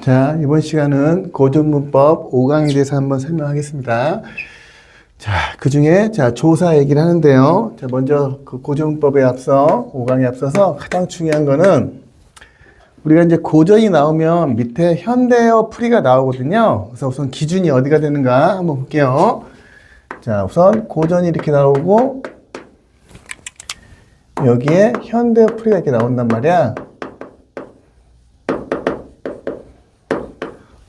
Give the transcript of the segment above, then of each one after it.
자, 이번 시간은 고전문법 5강에 대해서 한번 설명하겠습니다. 자, 그 중에, 조사 얘기를 하는데요. 자, 먼저 그 고전문법에 앞서, 5강에 앞서서 가장 중요한 거는 우리가 이제 고전이 나오면 밑에 현대어 풀이가 나오거든요. 그래서 우선 기준이 어디가 되는가 한번 볼게요. 자, 우선 고전이 이렇게 나오고, 여기에 현대어 풀이가 이렇게 나온단 말이야.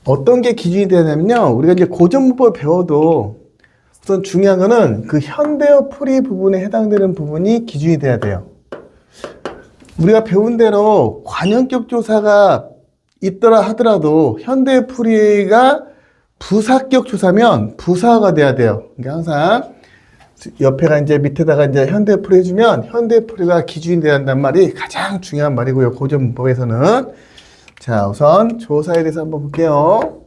어떤 게 기준이 되냐면요. 우리가 이제 고전문법을 배워도 우선 중요한 거는 그 현대어 풀이 부분에 해당되는 부분이 기준이 돼야 돼요. 우리가 배운 대로 관형격 조사가 있더라 하더라도 현대어 풀이가 부사격 조사면 부사가 돼야 돼요. 그러니까 항상 옆에가 이제 밑에다가 이제 현대어 풀이 해주면 현대어 풀이가 기준이 돼야 한단 말이 가장 중요한 말이고요. 고전문법에서는. 자, 우선 조사에 대해서 한번 볼게요.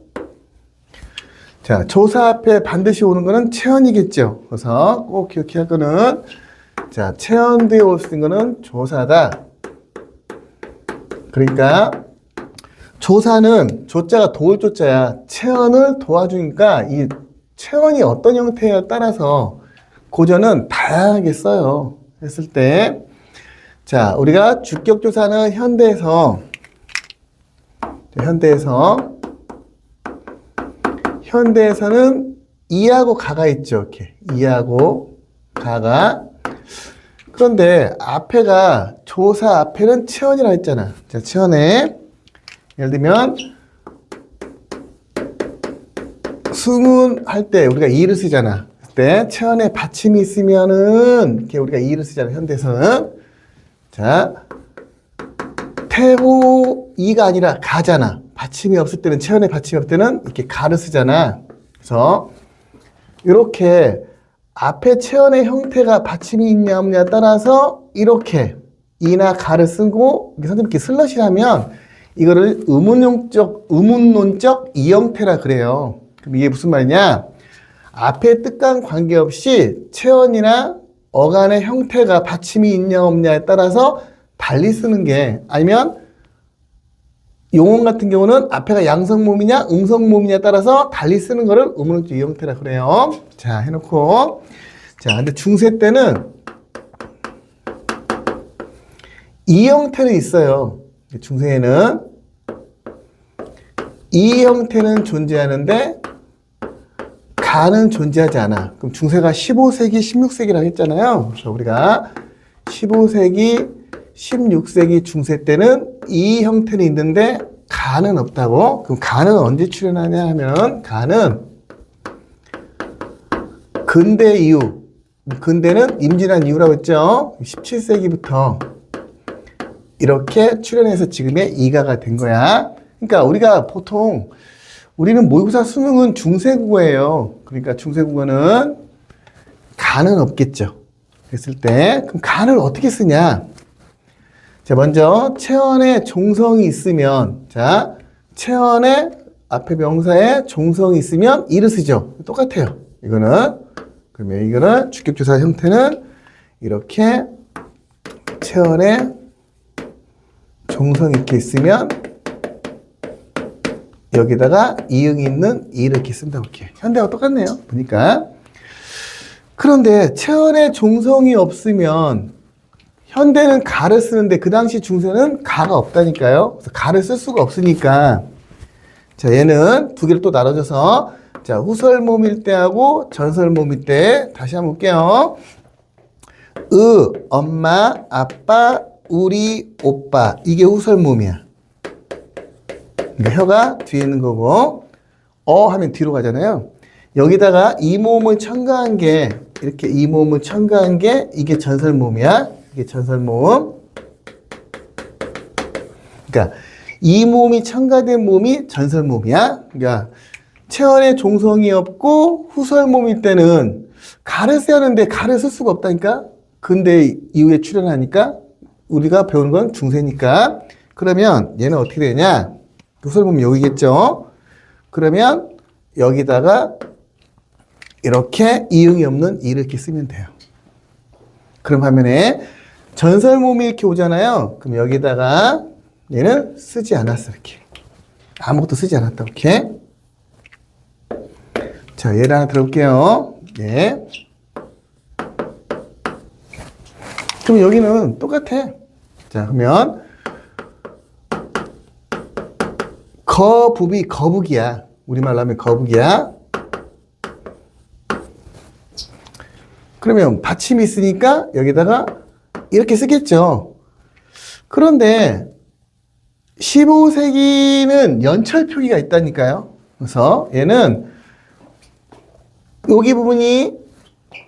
자, 조사 앞에 반드시 오는 거는 체언이겠죠. 그래서 꼭 기억해야 할 거는, 자, 체언 뒤에 올 수 있는 거는 조사다. 그러니까 조사는 조자가 도울 조자야. 체언을 도와주니까 이 체언이 어떤 형태에 따라서 고전은 다양하게 써요. 했을 때, 자, 우리가 주격 조사는 현대에서는 이하고 가가 있죠. 이렇게 이하고 가가. 그런데 앞에가 조사 앞에는 체언이라 했잖아. 자, 체언에 예를 들면 수문할 때 우리가 이를 쓰잖아. 그때 체언에 받침이 있으면은 이렇게 우리가 이를 쓰잖아. 현대에서는. 자, 태호 이가 아니라 가잖아. 받침이 없을 때는, 체언에 받침이 없을 때는 이렇게 가를 쓰잖아. 그래서 이렇게 앞에 체언의 형태가 받침이 있냐 없냐에 따라서 이렇게 이나 가를 쓰고 선생님께 슬러시라면 이거를 의문론적 이형태라 그래요. 그럼 이게 무슨 말이냐? 앞에 뜻과 관계없이 체언이나 어간의 형태가 받침이 있냐 없냐에 따라서 달리 쓰는 게, 아니면 용언 같은 경우는 앞에가 양성모음이냐 음성모음이냐에 따라서 달리 쓰는 거를 의문론적 이형태라 그래요. 자, 해놓고, 자, 근데 중세 때는 이 형태는 있어요. 중세에는 이 형태는 존재하는데 가는 존재하지 않아. 그럼 중세가 15세기, 16세기라고 했잖아요. 그래서 우리가 15세기, 16세기 중세 때는 이 형태는 있는데 가는 없다고? 그럼 가는 언제 출현하냐 하면, 가는 근대 이후, 근대는 임진한 이후라고 했죠. 17세기부터 이렇게 출현해서 지금의 이가가 된 거야. 그러니까 우리가 보통, 우리는 모의고사 수능은 중세국어예요. 그러니까 중세국어는 가는 없겠죠. 그랬을 때 그럼 가를 어떻게 쓰냐? 자, 먼저 체언에 종성이 있으면, 자, 체언에 앞에 명사에 종성이 있으면 이를 쓰죠. 똑같아요. 이거는. 그러면 이거는 주격조사 형태는 이렇게 체언에 종성이 이렇게 있으면 여기다가 이응이 있는 이를 이렇게 쓴다고 이렇게. 현대하고 똑같네요. 보니까. 그런데 체언에 종성이 없으면 현대는 가를 쓰는데 그 당시 중세는 가가 없다니까요. 그래서 가를 쓸 수가 없으니까, 자, 얘는 두 개를 또 나눠줘서, 자, 후설모음일 때하고 전설모음일 때 다시 한번 볼게요. 엄마, 아빠, 우리, 오빠. 이게 후설모음이야. 그러니까 혀가 뒤에 있는 거고, 하면 뒤로 가잖아요. 여기다가 이 모음을 첨가한 게, 이렇게 이 모음을 첨가한 게 이게 전설모음이야. 이게 전설모음. 그러니까 이 모음이 첨가된 모음이 전설모음이야. 그러니까 체언에 종성이 없고 후설모음일 때는 가를 써야 하는데 가를 쓸 수가 없다니까. 근데 이후에 출현하니까 우리가 배우는 건 중세니까. 그러면 얘는 어떻게 되냐? 후설모음이 여기겠죠. 그러면 여기다가 이렇게 이응이 없는 이를 이렇게 쓰면 돼요. 그럼 화면에 전설모음이 이렇게 오잖아요. 그럼 여기다가 얘는 쓰지 않았어, 이렇게. 아무것도 쓰지 않았다. 오케이? 자, 예를 하나 들어볼게요. 예. 그럼 여기는 똑같아. 자, 그러면 거북이 거북이야. 우리말로 하면 거북이야. 그러면 받침이 있으니까 여기다가 이렇게 쓰겠죠. 그런데 15세기는 연철 표기가 있다니까요. 그래서 얘는 여기 부분이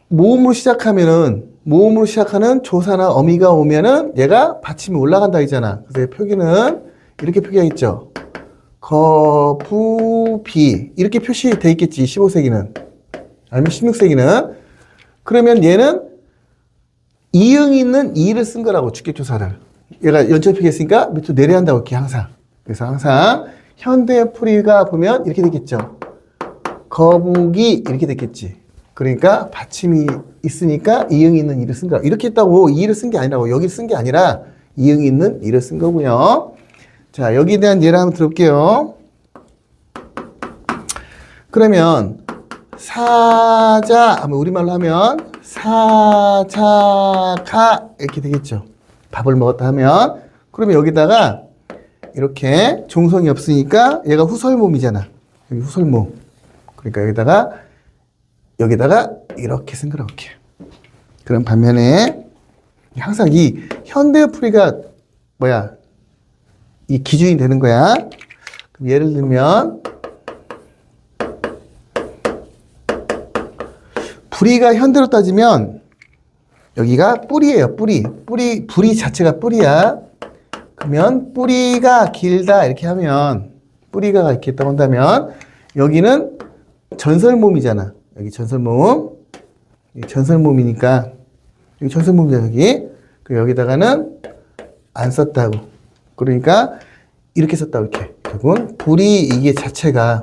모음으로 시작하는 조사나 어미가 오면은 얘가 받침이 올라간다 했잖아. 그래서 표기는 이렇게 표기하겠죠. 거부비 이렇게 표시되어 있겠지. 15세기는 아니면 16세기는. 그러면 얘는 이응이 있는 이를 쓴 거라고. 주격조사를 얘가 연철 표기했으니까 밑으로 내려야 한다고. 이렇게 항상. 그래서 항상 현대 풀이가 보면 이렇게 되겠죠. 거북이 이렇게 됐겠지. 그러니까 받침이 있으니까 이응이 있는 이를 쓴 거라. 이렇게 했다고 이를 쓴 게 아니라고. 여기를 쓴 게 아니라 이응이 있는 이를 쓴 거고요. 자, 여기에 대한 예를 한번 들어볼게요. 그러면 사자, 우리말로 하면 사자가 이렇게 되겠죠. 밥을 먹었다 하면. 그러면 여기다가 이렇게 종성이 없으니까 얘가 후설모음이잖아. 여기 후설모음. 그러니까 여기다가 이렇게 쓴 거라고. 이렇게. 그럼 반면에 항상 이 현대풀이가 이 기준이 되는 거야. 그럼 예를 들면 불이가 현대로 따지면 여기가 뿌리예요. 뿌리 자체가 뿌리야. 그러면 뿌리가 길다 이렇게 하면 뿌리가 이렇게 있다고 한다면 여기는 전설모음이잖아. 여기 전설모음. 여기 전설모음이니까 여기 전설모음이잖아. 여기다가는 안 썼다고. 그러니까 이렇게 썼다고. 이렇게. 결국은 불이 이게 자체가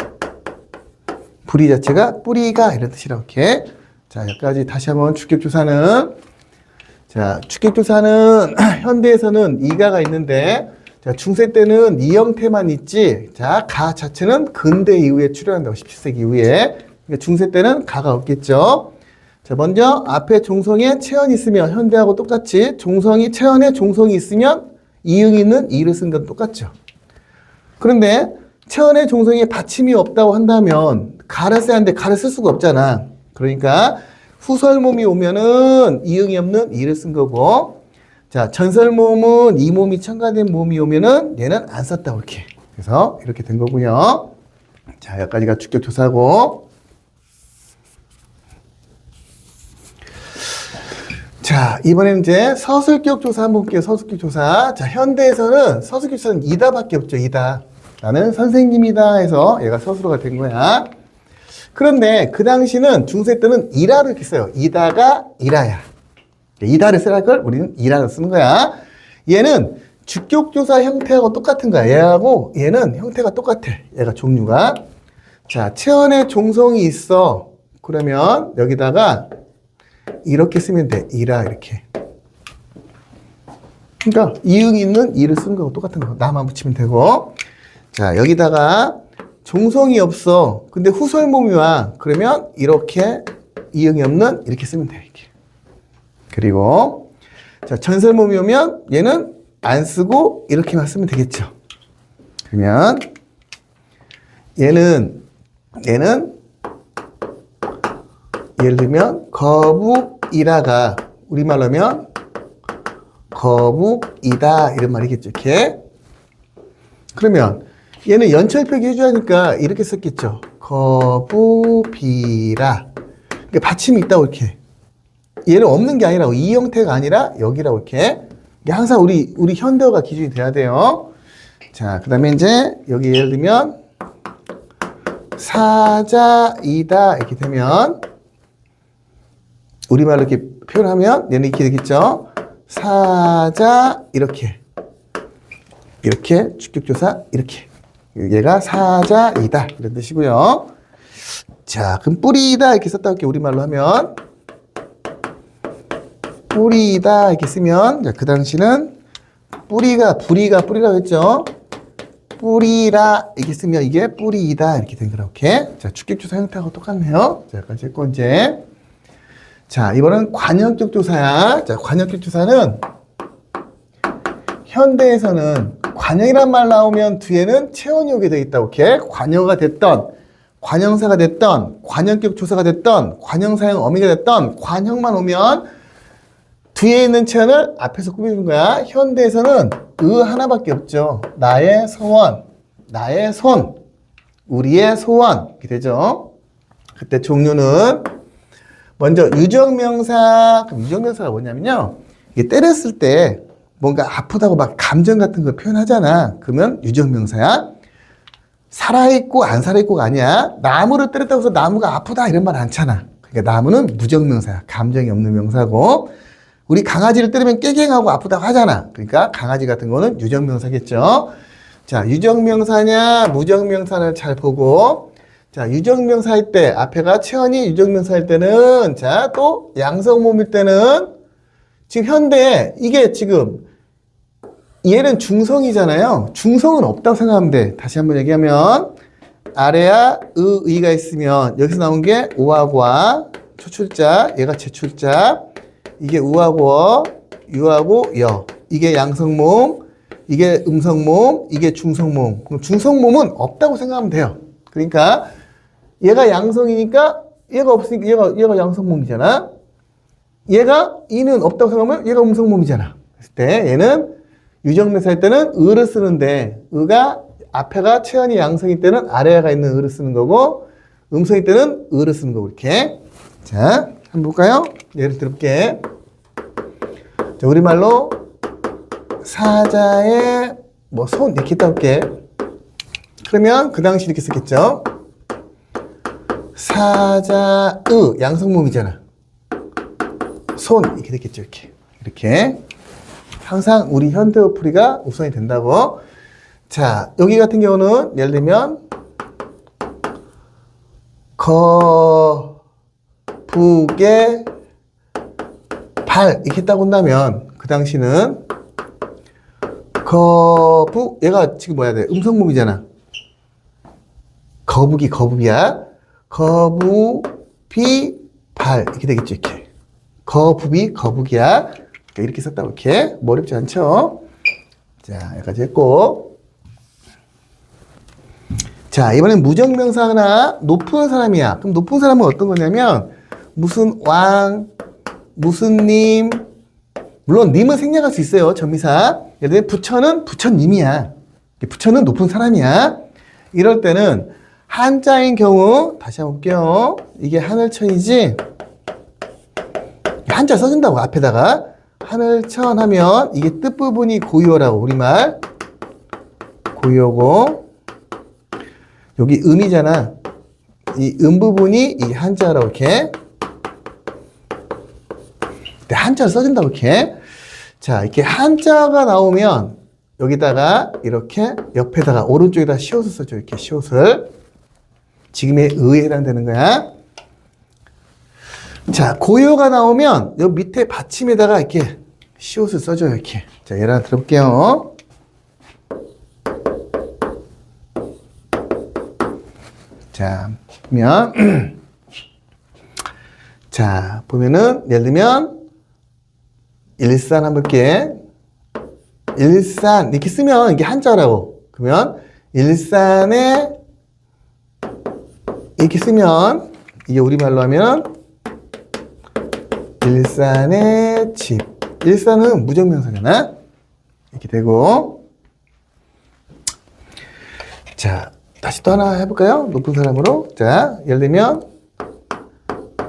뿌리가 이런 뜻이라고. 이렇게. 자, 여기까지 다시 한번 주격조사는. 자, 주격조사는 현대에서는 이가가 있는데, 자, 중세 때는 이 형태만 있지. 자, 가 자체는 근대 이후에 출현한다고. 17세기 이후에. 그러니까 중세 때는 가가 없겠죠. 자, 먼저 앞에 종성에 체언이 있으면 현대하고 똑같이 체언에 종성이 있으면 이응이 있는 이를 쓴 건 똑같죠. 그런데 체언에 종성에 받침이 없다고 한다면 가를 써야 하는데 가를 쓸 수가 없잖아. 그러니까 후설모음이 오면은 이응이 없는 이를 쓴 거고, 자, 전설모음은 이 모음이 첨가된 모음이 오면은 얘는 안 썼다고. 이렇게. 그래서 이렇게 된 거고요. 자, 여기까지가 주격조사고. 자, 이번에는 이제 서술격 조사 한번 볼게요. 서술격 조사. 자, 현대에서는 서술격 조사는 이다밖에 없죠. 이다. 나는 선생님이다 해서 얘가 서술어가 된 거야. 그런데 그 당시는 중세 때는 이라를 이렇게 써요. 이다가 이라야. 이다를 쓰라 할 걸 우리는 이라를 쓰는 거야. 얘는 주격조사 형태하고 똑같은 거야. 얘하고 얘는 형태가 똑같아. 얘가 종류가. 자, 체언에 종성이 있어. 그러면 여기다가 이렇게 쓰면 돼. 이라 이렇게. 그러니까 이응이 있는 이를 쓴 거하고 똑같은 거. 나만 붙이면 되고. 자, 여기다가 종성이 없어. 근데 후설모음이 와. 그러면 이렇게 이응이 없는 이렇게 쓰면 돼. 이렇게. 그리고 자, 전설모음이 오면 얘는 안 쓰고 이렇게만 쓰면 되겠죠. 그러면 얘는 예를 들면 거북이라가 우리말로 하면 거북이다 이런 말이겠죠. 이렇게. 그러면 얘는 연철표기 해줘야 하니까 이렇게 썼겠죠. 거부비라. 그러니까 받침이 있다고 이렇게. 얘는 없는 게 아니라고. 이 형태가 아니라 여기라고 이렇게. 이게 항상 우리 현대어가 기준이 돼야 돼요. 자, 그 다음에 이제 여기 예를 들면 사자이다 이렇게 되면 우리말로 이렇게 표현하면 얘는 이렇게 되겠죠. 사자 이렇게 주격조사 이렇게. 얘가 사자이다 이런 뜻이고요. 자, 그럼 뿌리다 이렇게 썼다 할게요. 우리말로 하면 뿌리다 이렇게 쓰면 자, 그 당시는 뿌리라고 했죠. 뿌리라 이렇게 쓰면 이게 뿌리이다 이렇게 된 거라. 오케이. 자, 주격조사 형태하고 똑같네요. 자, 여기까지 했고 이제 자, 이번엔 관형격 조사야. 자, 관형격 조사는 현대에서는 관형이란 말 나오면 뒤에는 체온이 오게 돼 있다. 오케이. 관형어가 됐던, 관형사가 됐던, 관형격 조사가 됐던, 관형사형 어미가 됐던 관형만 오면 뒤에 있는 체온을 앞에서 꾸며주는 거야. 현대에서는 하나밖에 없죠. 나의 소원, 나의 손, 우리의 소원 이렇게 되죠. 그때 종류는 먼저 유적명사. 그럼 유적명사가 뭐냐면요, 이게 때렸을 때 뭔가 아프다고 막 감정 같은 걸 표현하잖아. 그러면 유적명사야. 살아있고 안 살아있고가 아니야. 나무를 때렸다고 해서 나무가 아프다 이런 말 않잖아. 그러니까 나무는 무적명사야. 감정이 없는 명사고, 우리 강아지를 때리면 깨갱하고 아프다고 하잖아. 그러니까 강아지 같은 거는 유적명사겠죠. 자, 유적명사냐 무적명사를 잘 보고, 자, 유적명사일 때 앞에가 체언이 유적명사일 때는, 자, 또 양성모일 때는 지금 현대에 이게 지금 얘는 중성이잖아요. 중성은 없다고 생각하면 돼. 다시 한번 얘기하면 아래야 의가 있으면 여기서 나온 게 오하고 와, 초출자, 얘가 제출자, 이게 우하고 유하고 여, 이게 양성모음, 이게 음성모음, 이게 중성모음. 그럼 중성모음은 없다고 생각하면 돼요. 그러니까 얘가 양성이니까 얘가 없으니까 얘가 양성모음이잖아. 얘가 이는 없다고 생각하면 얘가 음성모음이잖아. 그랬을 때 얘는 유적명사일 때는 의를 쓰는데, 의가 앞에가 체언이 양성일 때는 아래가 있는 의를 쓰는 거고, 음성일 때는 의를 쓰는 거고. 이렇게. 자, 한번 볼까요? 예를 들어볼게. 자, 우리말로 사자의 뭐 손 이렇게 따올게. 그러면 그 당시 이렇게 쓰겠죠. 사자의 양성모음이잖아. 손 이렇게 됐겠죠. 이렇게 항상 우리 현대어 풀이가 우선이 된다고. 자, 여기 같은 경우는 예를 들면 거북의 발 이렇게 딱 온다면 그 당시는 거북, 얘가 지금 뭐야 돼? 음성모음이잖아. 거북이야. 거북이 발 이렇게 되겠죠. 이렇게 거북이야. 이렇게 썼다고. 이렇게 뭐 어렵지 않죠? 자, 여기까지 했고, 자, 이번엔 무적명사 하나. 높은 사람이야. 그럼 높은 사람은 어떤 거냐면 무슨 왕, 무슨 님. 물론 님은 생략할 수 있어요. 전미사. 예를 들면 부처는 부처님이야. 부처는 높은 사람이야. 이럴 때는 한자인 경우, 다시 한번 볼게요. 이게 하늘천이지. 한자 써준다고 앞에다가. 하늘천 하면 이게 뜻부분이 고유어라고. 우리말 고유어고, 여기 음이잖아. 이 부분이 이 한자라고. 이렇게 한자를 써준다고. 이렇게. 자, 이렇게 한자가 나오면 여기다가 이렇게 옆에다가 오른쪽에다 시옷을 써줘. 이렇게 시옷을. 지금의 의에 해당되는 거야. 자, 고유어가 나오면 여기 밑에 받침에다가 이렇게 시옷을 써줘요. 이렇게. 자, 예를 하나 들어볼게요. 자, 보면 자, 보면은 예를 들면 일산 한번 볼게. 일산 이렇게 쓰면 이게 한자라고. 그러면 일산에 이렇게 쓰면 이게 우리말로 하면 일산의 집. 일산은 무적명사잖아. 이렇게 되고. 자, 다시 또 하나 해볼까요? 높은 사람으로. 자, 예를 들면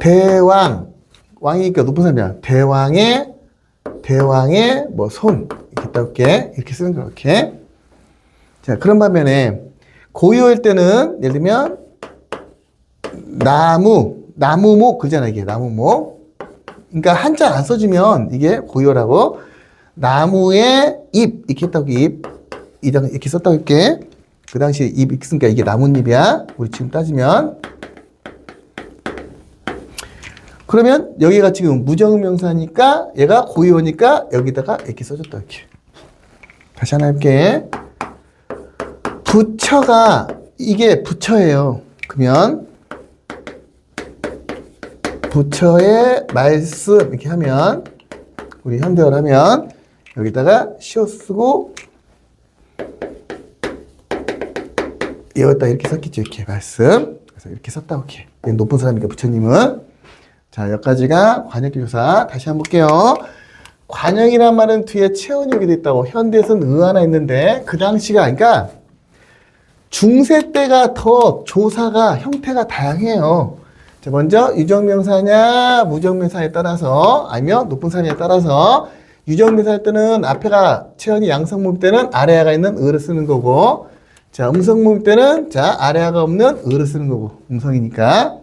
대왕. 왕이니까 높은 사람이야. 대왕의 뭐 손. 이렇게 따올게. 이렇게 쓰는 거. 이렇게. 자, 그런 반면에 고유어일 때는 예를 들면 나무목 그잖아. 이게 나무목. 그러니까 한자 안 써주면 이게 고유어라고. 나무의 잎 이렇게 했다고. 잎 이렇게 썼다고 할게. 그 당시에 잎 있으니까 이게 나뭇잎이야. 우리 지금 따지면. 그러면 여기가 지금 무적명사니까 얘가 고유어니까 여기다가 이렇게 써줬다. 이렇게. 다시 하나 해볼게. 부처가, 이게 부처예요. 그러면, 부처의 말씀, 이렇게 하면, 우리 현대어를 하면, 여기다가 시옷 쓰고, 여기다 이렇게 썼겠죠. 이렇게 말씀. 그래서 이렇게 썼다. 이렇게. 높은 사람이니까 부처님은. 자, 여기까지가 관역기조사. 다시 한번 볼게요. 관역이란 말은 뒤에 체온이 오게 돼 있다고. 현대에서는 하나 있는데, 그 당시가, 그러니까, 중세 때가 더 조사가 형태가 다양해요. 자, 먼저 유정명사냐 무정명사에 따라서 아니면 높은 사람에 따라서 유정명사일 때는 앞에가 체온이 양성모일 때는 아래아가 있는 을을 쓰는 거고, 자, 음성모일 때는 자, 아래아가 없는 을을 쓰는 거고, 음성이니까.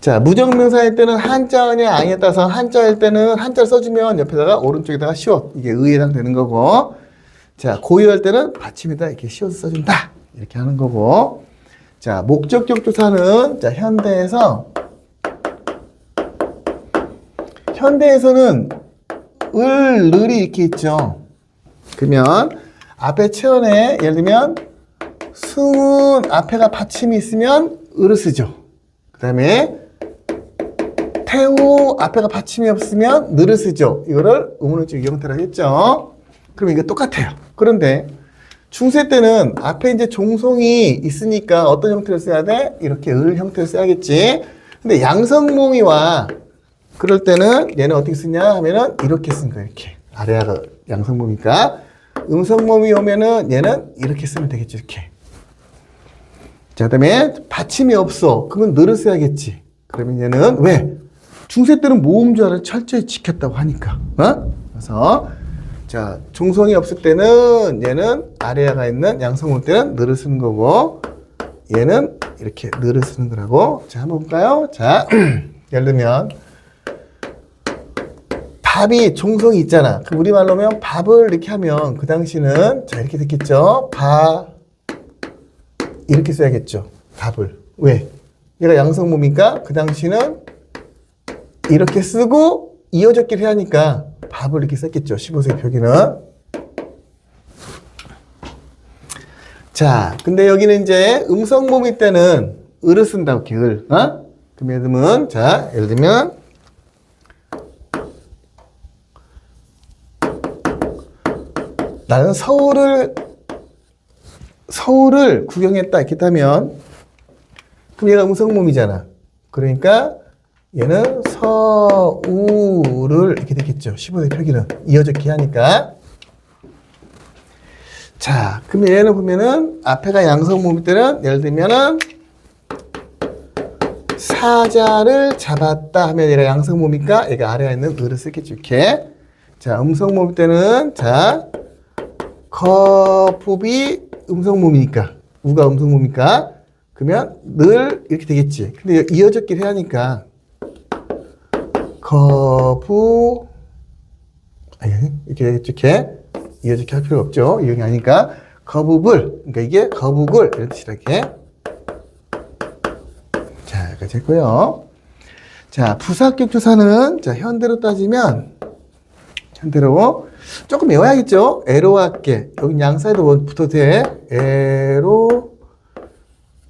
자, 무정명사일 때는 한자냐 아니에 따라서 한자일 때는 한자를 써주면 옆에다가 오른쪽에다가 시옷, 이게 의에 해당되는 거고, 자, 고유할 때는 받침에다 이렇게 시옷을 써준다. 이렇게 하는 거고. 자, 목적격 조사는, 자, 현대에서는 을, 을이 이렇게 있죠. 그러면, 앞에 체언에, 예를 들면, 승은 앞에가 받침이 있으면 을을 쓰죠. 그 다음에, 태우 앞에가 받침이 없으면 늘을 쓰죠. 이거를 의문문적 형태라고 했죠. 그럼 이거 똑같아요. 그런데 중세 때는 앞에 이제 종송이 있으니까 어떤 형태를 써야 돼? 이렇게 을 형태를 써야겠지. 근데 양성모미와 그럴 때는 얘는 어떻게 쓰냐 하면은 이렇게 쓴 거야. 이렇게. 아래가 양성모미니까. 음성모미 오면은 얘는 이렇게 쓰면 되겠죠. 이렇게. 자, 그 다음에 받침이 없어. 그러면 늘을 써야겠지. 그러면 얘는 왜? 중세 때는 모음절을 철저히 지켰다고 하니까. 어? 그래서 자, 종성이 없을 때는 얘는 아래가 있는 양성모 때는 늘을 쓰는 거고, 얘는 이렇게 늘을 쓰는 거라고. 자, 한번 볼까요? 자, 예를 들면 밥이 종성이 있잖아. 그럼 우리말로 하면 밥을 이렇게 하면 그 당시는 자, 이렇게 됐겠죠. 밥 이렇게 써야겠죠. 밥을. 왜? 얘가 양성모니까 그 당시는 이렇게 쓰고 이어적기를 해야 하니까 밥을 이렇게 썼겠죠. 15세기 표기는. 자, 근데 여기는 이제 음성모일 때는 을을 쓴다고, 이렇게 을. 어? 그럼 예를 들면, 자, 예를 들면, 나는 서울을 구경했다, 이렇게 하면, 그럼 얘가 음성모이잖아. 그러니까, 얘는 서울을 이렇게 되겠죠. 15세 표기는 이어적기 하니까. 자, 그러면 얘는 보면은 앞에가 양성모일 때는 예를 들면은 사자를 잡았다 하면 얘가 양성모니까 얘가 아래에 있는 을을 쓰겠죠. 이렇게. 자, 음성모일 때는 자, 거북이 음성모니까 우가 음성모니까 그러면 늘 이렇게 되겠지. 근데 이어적기를 해야 하니까 이렇게 이어적기 할 필요 없죠. 이용이 아니까 거북을, 그러니까 이게 거북을 이런 뜻이라 이렇게. 자, 여기까지 했고요. 자, 부사격 조사는 자, 현대로 따지면 현대로 조금 외워야겠죠. 에로와께 여기 양사에도 뭐 붙어도 돼. 에로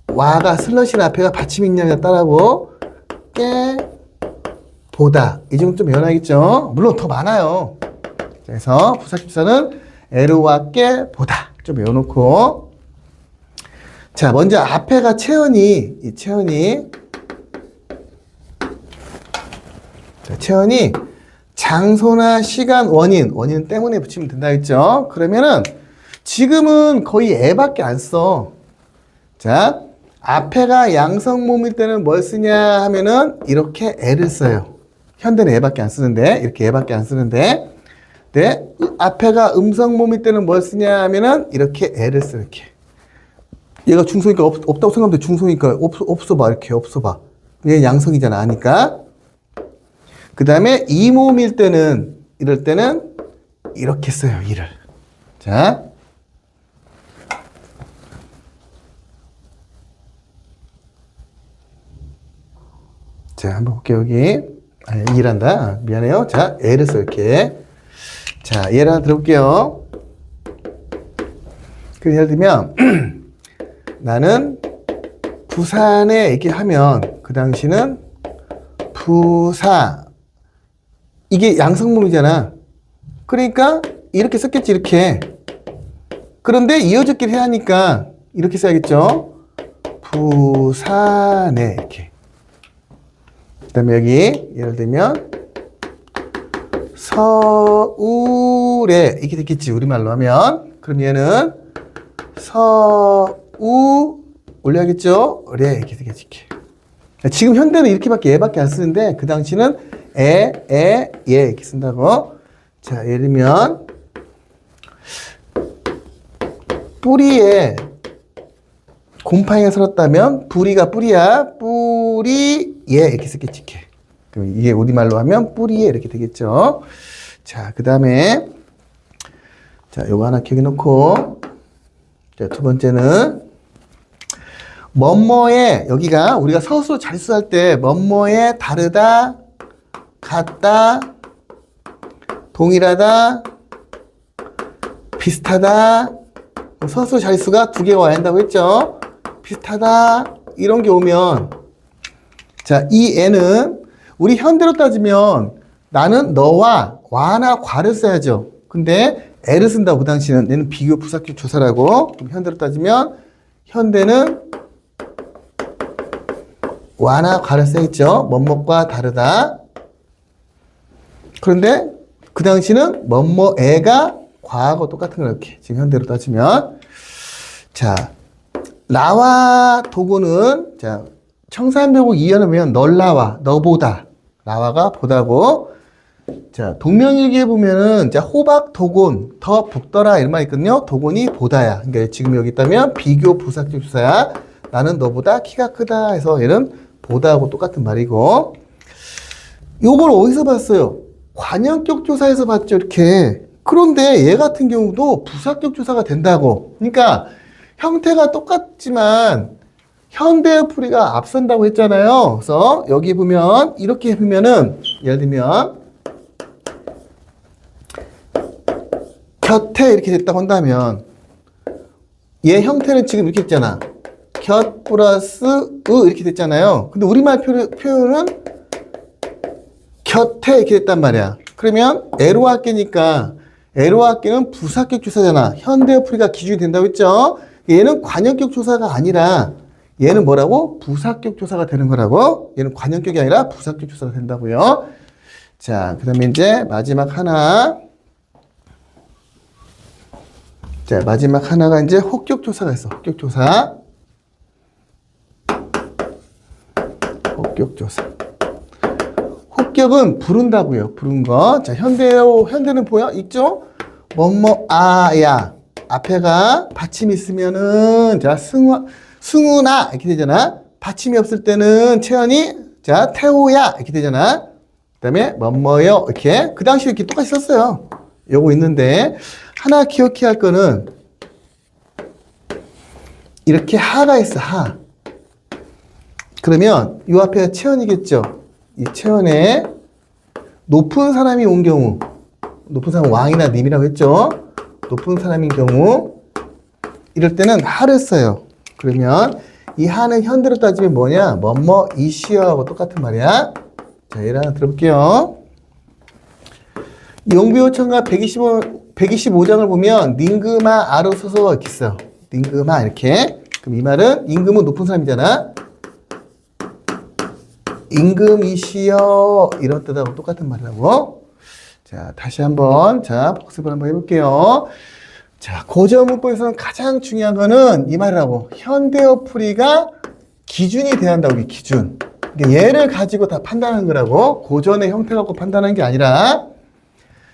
와가 슬러시는 앞에가 받침이 있냐에 따라고 깨 보다. 이 정도 좀 외워야겠죠. 물론 더 많아요. 그래서 부사격조사는 에로와 깨 보다. 좀 외워놓고. 자, 먼저 앞에가 체언이, 이 체언이. 자, 체언이 장소나 시간, 원인 때문에 붙이면 된다 했죠. 그러면은 지금은 거의 애밖에 안 써. 자, 앞에가 양성모일 때는 뭘 쓰냐 하면은 이렇게 애를 써요. 현대는 애밖에 안 쓰는데, 이렇게 애밖에 안 쓰는데, 네, 앞에가 음성모일 때는 뭘 쓰냐 하면은 이렇게 애를 써, 이렇게. 얘가 중소니까 없다고 생각하면 돼. 중소니까 없어봐, 이렇게 없어봐. 얘 양성이잖아, 아니까. 그 다음에 이모일 때는, 이럴 때는 이렇게 써요, 이를. 자. 자, 한번 볼게요, 여기. 일한다. 미안해요. 자, 애를 써, 이렇게. 자, 예를 하나 들어볼게요. 그 예를 들면 나는 부산에 이렇게 하면 그 당시는 부사 이게 양성문이잖아. 그러니까 이렇게 썼겠지 이렇게. 그런데 이어적기를 해야 하니까 이렇게 써야겠죠. 부산에 이렇게. 그 다음에 여기 예를 들면 서울에 이렇게 됐겠지 우리말로 하면. 그럼 얘는 서우 올려야겠죠. 래 이렇게 되겠지 이렇게. 지금 현대는 이렇게밖에 얘밖에 안 쓰는데 그 당시는 예 이렇게 쓴다고. 자 예를 들면 뿌리에 곰팡이가 설었다면 뿌리가 뿌리야 뿌리에 이렇게 쓰겠지 이렇게. 그럼 이게 우리말로 하면 뿌리에 이렇게 되겠죠. 자 그 다음에 자 요거 하나 기억해 놓고 자 두 번째는 뭐뭐에 여기가 우리가 서술로 자릿수할 때 뭐뭐에 다르다 같다 동일하다 비슷하다 서술 자릿수가 두 개가 와야 한다고 했죠. 비슷하다 이런 게 오면 자 이 애는 우리 현대로 따지면 나는 너와 와나 과를 써야죠. 근데 애를 쓴다고 그 당시는 얘는 비교 부사격 조사라고. 그럼 현대로 따지면 현대는 와나 과를 써있죠. 뭐뭐과 다르다. 그런데 그 당시는 뭐뭐애가 과하고 똑같은 거 이렇게 지금 현대로 따지면 자 나와 도구는 자 청산벽국 이연을 보면 널라와 너보다 나와가 보다고. 자 동명일기에 보면은 자 호박 도곤 더 북더라 이런 말 있거든요. 도곤이 보다야. 그러니까 지금 여기 있다면 비교 부사격 조사야. 나는 너보다 키가 크다 해서 얘는 보다하고 똑같은 말이고. 요걸 어디서 봤어요? 관형격 조사에서 봤죠 이렇게. 그런데 얘 같은 경우도 부사격 조사가 된다고. 그러니까 형태가 똑같지만 현대의 풀이가 앞선다고 했잖아요. 그래서 여기 보면 이렇게 보면은 예를 들면 곁에 이렇게 됐다고 한다면 얘 형태는 지금 이렇게 했잖아. 곁 플러스 으 이렇게 됐잖아요. 근데 우리말 표현은 곁에 이렇게 됐단 말이야. 그러면 에로학계니까 에로학계는 부사격 조사잖아. 현대의 풀이가 기준이 된다고 했죠. 얘는 관형격 조사가 아니라 얘는 뭐라고? 부사격 조사가 되는 거라고. 얘는 관형격이 아니라 부사격 조사가 된다고요. 자, 그 다음에 이제 마지막 하나. 자, 마지막 하나가 이제 혹격 조사가 있어. 혹격 조사. 혹격 조사. 혹격은 부른다고요. 부른 거. 자, 현대는 보여? 있죠? 뭐뭐 아야. 앞에가 받침이 있으면은 자, 승우나 이렇게 되잖아. 받침이 없을 때는 채연이 자, 태호야 이렇게 되잖아. 그다음에 뭐뭐요 이렇게. 그 당시 이렇게 똑같이 썼어요. 요거 있는데 하나 기억해야 할 거는 이렇게 하가 있어. 하. 그러면 이 앞에 채연이겠죠. 이 채연에 높은 사람이 온 경우, 높은 사람 왕이나 님이라고 했죠. 높은 사람인 경우 이럴 때는 하를 써요. 그러면 이 하는 현대로 따지면 뭐냐? 뭐뭐 이시여하고 똑같은 말이야. 자, 예를 하나 들어볼게요. 용비호천가 125장을 보면 닝그마 아로소서 이렇게 써. 닝그마 이렇게. 그럼 이 말은 임금은 높은 사람이잖아. 임금이시여 이런 뜻하고 똑같은 말이라고. 자, 다시 한번 자 복습을 한번 해볼게요. 자, 고전문법에서는 가장 중요한 거는 이 말이라고. 현대어 풀이가 기준이 돼야 한다고. 이게 기준. 그러니까 얘를 가지고 다 판단하는 거라고. 고전의 형태 갖고 판단하는 게 아니라.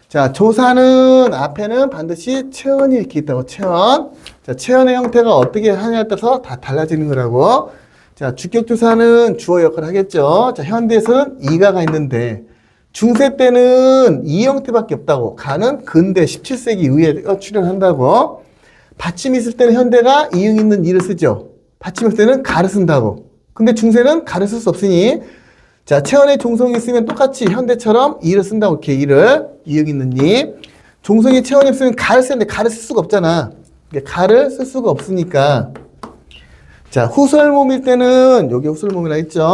자, 조사는 앞에는 반드시 체언이 이렇게 있다고. 체언. 자, 체언의 형태가 어떻게 하냐에 따라서 다 달라지는 거라고. 자, 주격조사는 주어 역할을 하겠죠. 자, 현대에서는 이가가 있는데 중세 때는 이 형태밖에 없다고. 가는 근대 17세기 이후에 출현한다고. 받침이 있을 때는 현대가 이응 있는 이를 쓰죠. 받침이 없을 때는 가를 쓴다고. 근데 중세는 가를 쓸 수 없으니 자, 체언의 종성이 있으면 똑같이 현대처럼 이를 쓴다고. 이렇게 이를 이응 있는 이. 종성이 체언이 없으면 가를 쓰는데 가를 쓸 수가 없잖아. 가를 쓸 수가 없으니까. 자, 후설mom일 때는 여기 후설mom이라 했죠.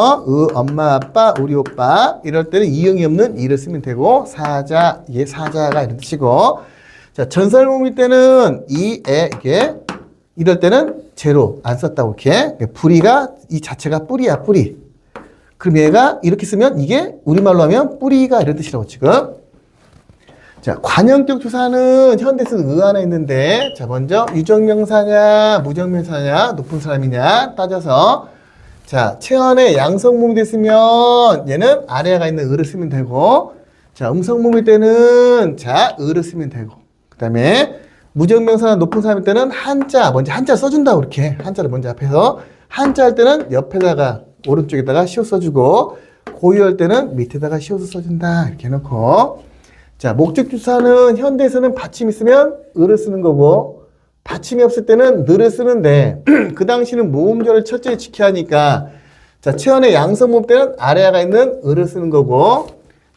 엄마, 아빠, 우리 오빠. 이럴 때는 이응이 없는 이를 쓰면 되고 사자, 이게 사자가 이런 뜻이고. 자, 전설mom일 때는 이게 이럴 때는 제로 안 썼다고 이렇게. 뿌리가 이 자체가 뿌리야, 뿌리. 그럼 얘가 이렇게 쓰면 이게 우리말로 하면 뿌리가 이런 뜻이라고 지금. 자, 관형격 조사는 현대에서는 하나 있는데, 자, 먼저 유정명사냐, 무정명사냐, 높은 사람이냐 따져서, 자, 체언에 양성몸이 됐으면 얘는 아래가 있는 을을 쓰면 되고, 자, 음성몸일 때는 자, 을을 쓰면 되고, 그 다음에 무정명사나 높은 사람일 때는 한자, 먼저 한자 써준다고 이렇게 한자를 먼저 앞에서, 한자 할 때는 옆에다가 오른쪽에다가 씌워 써주고, 고유할 때는 밑에다가 씌워서 써준다 이렇게 해놓고. 자, 목적주사는 현대에서는 받침 있으면 을을 쓰는 거고 받침이 없을 때는 늘을 쓰는데 그 당시는 모음절을 철저히 지켜야 하니까 자, 체언의 양성모음 때는 아래가 있는 을을 쓰는 거고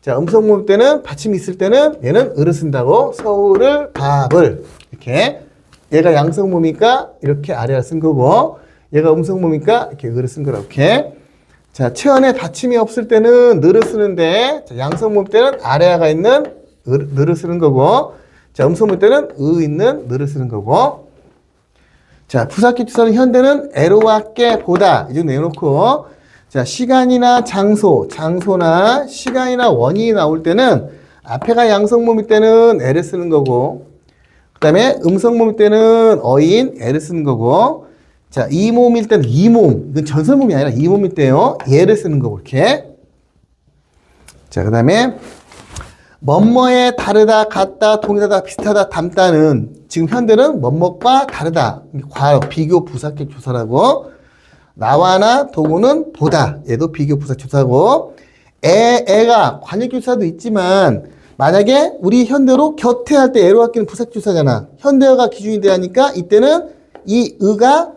자, 음성모음 때는 받침이 있을 때는 얘는 을을 쓴다고 서울을 밥을 이렇게 얘가 양성모음이니까 이렇게 아래를 쓴 거고 얘가 음성모음이니까 이렇게 을을 쓴 거라 이렇게 자, 체언에 받침이 없을 때는 늘을 쓰는데 자, 양성모음 때는 아래가 있는 늘을 쓰는 거고 자 음성모음 때는 있는 늘을 쓰는 거고 자 부사기 주사는 현대는 애로와 깨 보다 이 정도 내놓고 자 시간이나 장소나 시간이나 원인이 나올 때는 앞에가 양성모음일 때는 애를 쓰는 거고 그 다음에 음성모음일 때는 어인 애를 쓰는 거고 자 이모음일 때는 이모음 이건 전설모음이 아니라 이모음일 때요 얘를 쓰는 거고 이렇게 자 그 다음에 뭐뭐에 다르다, 같다, 동일하다, 비슷하다, 닮다는 지금 현대는 뭐뭐과 다르다. 비교 부사격 조사라고. 나와나 도구는 보다. 얘도 비교 부사격 조사고. 애가 관역 조사도 있지만 만약에 우리 현대로 곁에 할 때 애로 바뀌는 부사격 조사잖아. 현대어가 기준이 돼야 하니까 이때는 이 의가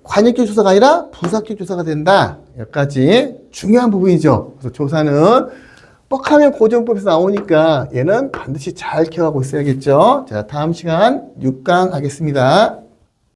관역격 조사가 아니라 부사격 조사가 된다. 여기까지 중요한 부분이죠. 그래서 조사는 뻑하면 고정법에서 나오니까 얘는 반드시 잘 기억하고 있어야겠죠. 자, 다음 시간 6강 하겠습니다.